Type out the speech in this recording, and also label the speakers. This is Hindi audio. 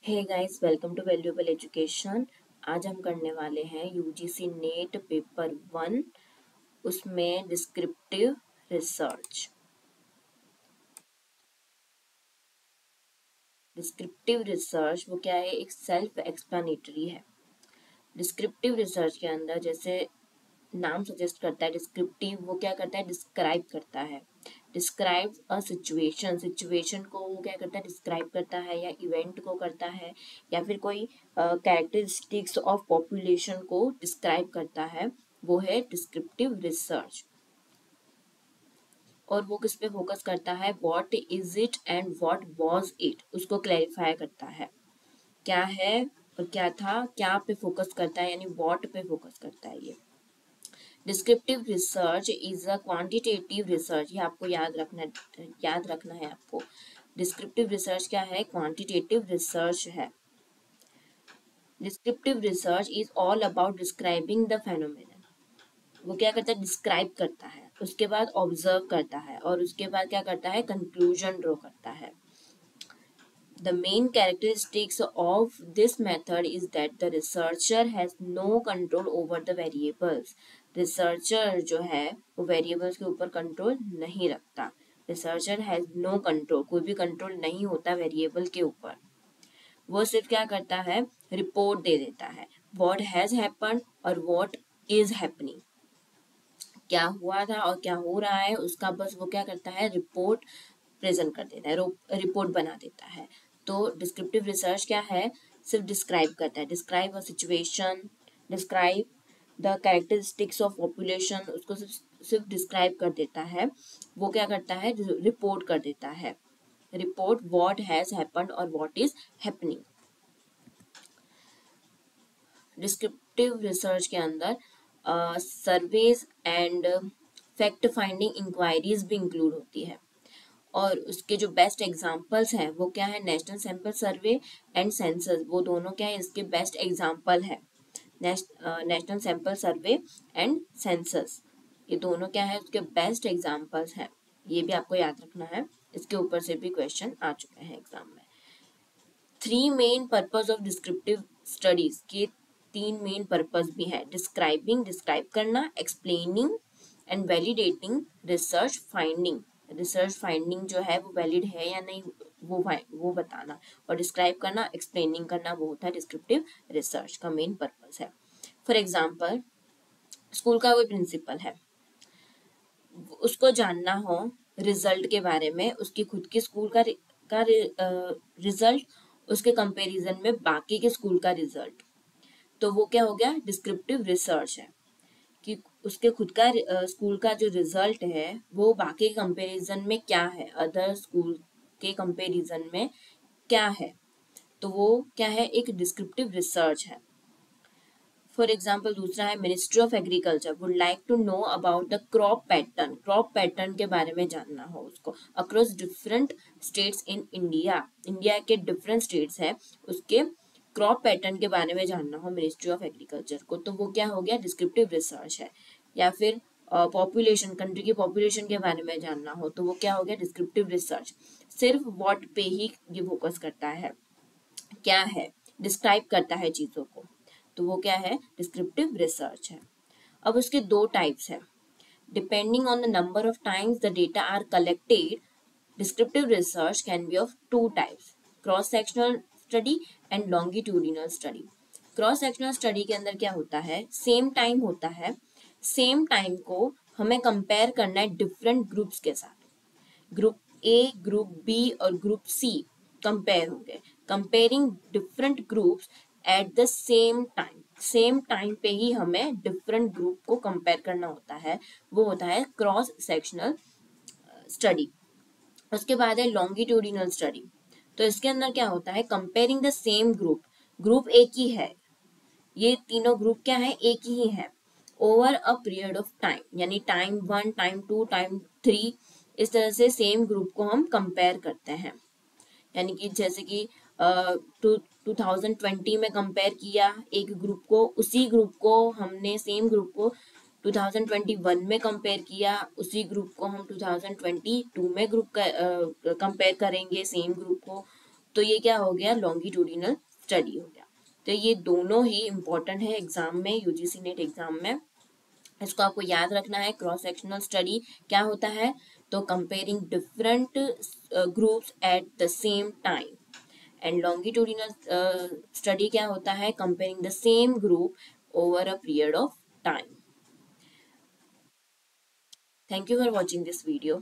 Speaker 1: Hey guys, welcome to valuable education. आज हम करने वाले हैं यूजीसी नेट पेपर 1, उसमें डिस्क्रिप्टिव रिसर्च। डिस्क्रिप्टिव रिसर्च वो क्या है, एक सेल्फ एक्सप्लेनेटरी है। डिस्क्रिप्टिव रिसर्च के अंदर जैसे नाम सजेस्ट करता है, डिस्क्रिप्टिव वो क्या करता है, डिस्क्राइब करता है। डिस्क्राइब अ सिचुएशन, सिचुएशन को वो क्या करता है, डिस्क्राइब करता है, या इवेंट को करता है, या फिर कोई कैरेक्टरिस्टिक्स ऑफ पॉपुलेशन को डिस्क्राइब करता है, वो है डिस्क्रिप्टिव रिसर्च। और वो किस पे फोकस करता है, what is it and what was it, उसको क्लैरिफाई करता है। क्या है और क्या था, क्या पे फोकस करता है, यानी व्हाट पे फोकस करता है ये। Descriptive research is a quantitative research, ये आपको याद रखना है आपको। डिस्क्रिप्टिव रिसर्च क्या है, क्वांटिटेटिव रिसर्च है। Descriptive research is all about describing the phenomenon. वो क्या करता है, डिस्क्राइब करता है, उसके बाद ऑब्जर्व करता है, और उसके बाद क्या करता है, कंक्लूजन ड्रॉ करता है। The main characteristics of this method is that the researcher has no control over the variables. Researcher जो है वो variables के ऊपर control नहीं रखता। Researcher has no control, कोई भी control नहीं होता variable के ऊपर। वो सिर्फ क्या करता है, रिपोर्ट दे देता है, what has happened और what is happening, क्या हुआ था और क्या हो रहा है, उसका बस वो क्या करता है, रिपोर्ट प्रेजेंट कर देता है, रिपोर्ट बना देता है। तो डिस्क्रिप्टिव रिसर्च क्या है, सिर्फ डिस्क्राइब करता है, describe a situation, describe the characteristics of population, उसको सिर्फ डिस्क्राइब कर देता है। वो क्या करता है, रिपोर्ट कर देता है, रिपोर्ट व्हाट हैज हैपेंड और what is happening. Descriptive research के अंदर surveys and fact finding inquiries भी इंक्लूड होती है। और उसके जो बेस्ट एग्जाम्पल्स हैं वो क्या है, national sample survey and census, वो दोनों क्या है, इसके बेस्ट एग्जाम्पल है। National sample survey and census, ये दोनों क्या है, उसके बेस्ट एग्जाम्पल्स हैं। ये भी आपको याद रखना है, इसके ऊपर से भी क्वेश्चन आ चुके हैं एग्जाम में। 3 main purpose of descriptive studies के 3 मेन पर्पज भी है, डिस्क्राइबिंग, डिस्क्राइब करना, explaining and validating research finding. Research finding जो है वो वैलिड है या नहीं, वो बताना, और डिस्क्राइब करना, एक्सप्लेनिंग करना, वो होता है डिस्क्रिप्टिव रिसर्च का मेन पर्पज है। फॉर एग्जाम्पल, स्कूल का कोई प्रिंसिपल है, उसको जानना हो रिजल्ट के बारे में, उसकी खुद की स्कूल का रिजल्ट, उसके कंपैरिजन में बाकी के स्कूल का रिजल्ट, तो वो क्या हो गया, डिस्क्रिप्टिव रिसर्च है कि उसके खुद का स्कूल का जो रिजल्ट है वो बाकी कंपैरिजन में क्या है, अदर स्कूल के कंपैरिजन में क्या है, तो वो क्या है, एक डिस्क्रिप्टिव रिसर्च है। फॉर एग्जाम्पल दूसरा है, ministry of agriculture would like to know about the crop pattern, crop pattern के बारे में जानना हो उसको across different states in India, India के डिफरेंट स्टेट्स है, उसके क्रॉप पैटर्न के बारे में जानना हो मिनिस्ट्री ऑफ एग्रीकल्चर को, तो वो क्या हो गया, डिस्क्रिप्टिव रिसर्च है। या फिर पॉपुलेशन, कंट्री की पॉपुलेशन के बारे में जानना हो, तो वो क्या हो गया, डिस्क्रिप्टिव रिसर्च। सिर्फ व्हाट पे ही ये फोकस करता है, क्या है, डिस्क्राइब करता है चीजों को, तो वो क्या है, डिस्क्रिप्टिव रिसर्च है। अब उसके 2 टाइप्स है, depending on the number of times the data are collected, descriptive research can be of 2 types, cross sectional study and longitudinal study. Cross sectional study के अंदर क्या होता है, सेम टाइम होता है, सेम टाइम को हमें कंपेयर करना है डिफरेंट ग्रुप्स के साथ, ग्रुप ए, ग्रुप बी और ग्रुप सी कंपेयर होंगे, comparing different groups at the same time, same time पे ही हमें डिफरेंट ग्रुप को कंपेयर करना होता है, वो होता है क्रॉस सेक्शनल स्टडी। उसके बाद है लॉन्गिट्यूडिनल स्टडी, तो इसके अंदर क्या होता है, comparing the same group, group एक ही है, ये तीनों ग्रुप क्या है, एक ही है, over a period of time, यानी टाइम 1, टाइम 2, टाइम 3, इस तरह से सेम ग्रुप को हम कंपेयर करते हैं। यानी कि जैसे कि 2020 में कंपेयर किया एक ग्रुप को, उसी ग्रुप को हमने, सेम ग्रुप को 2021 में कंपेयर किया, उसी ग्रुप को हम 2022 में कंपेयर करेंगे सेम ग्रुप को, तो ये क्या हो गया, लॉन्गिट्यूडिनल स्टडी हो गया। तो ये दोनों ही इम्पोर्टेंट है एग्जाम में, यूजीसी नेट एग्जाम में, इसको आपको याद रखना है। क्रॉस सेक्शनल स्टडी क्या होता है, तो comparing different groups at the same time, and longitudinal study क्या होता है, comparing the same group over a period of time. Thank you for watching this video.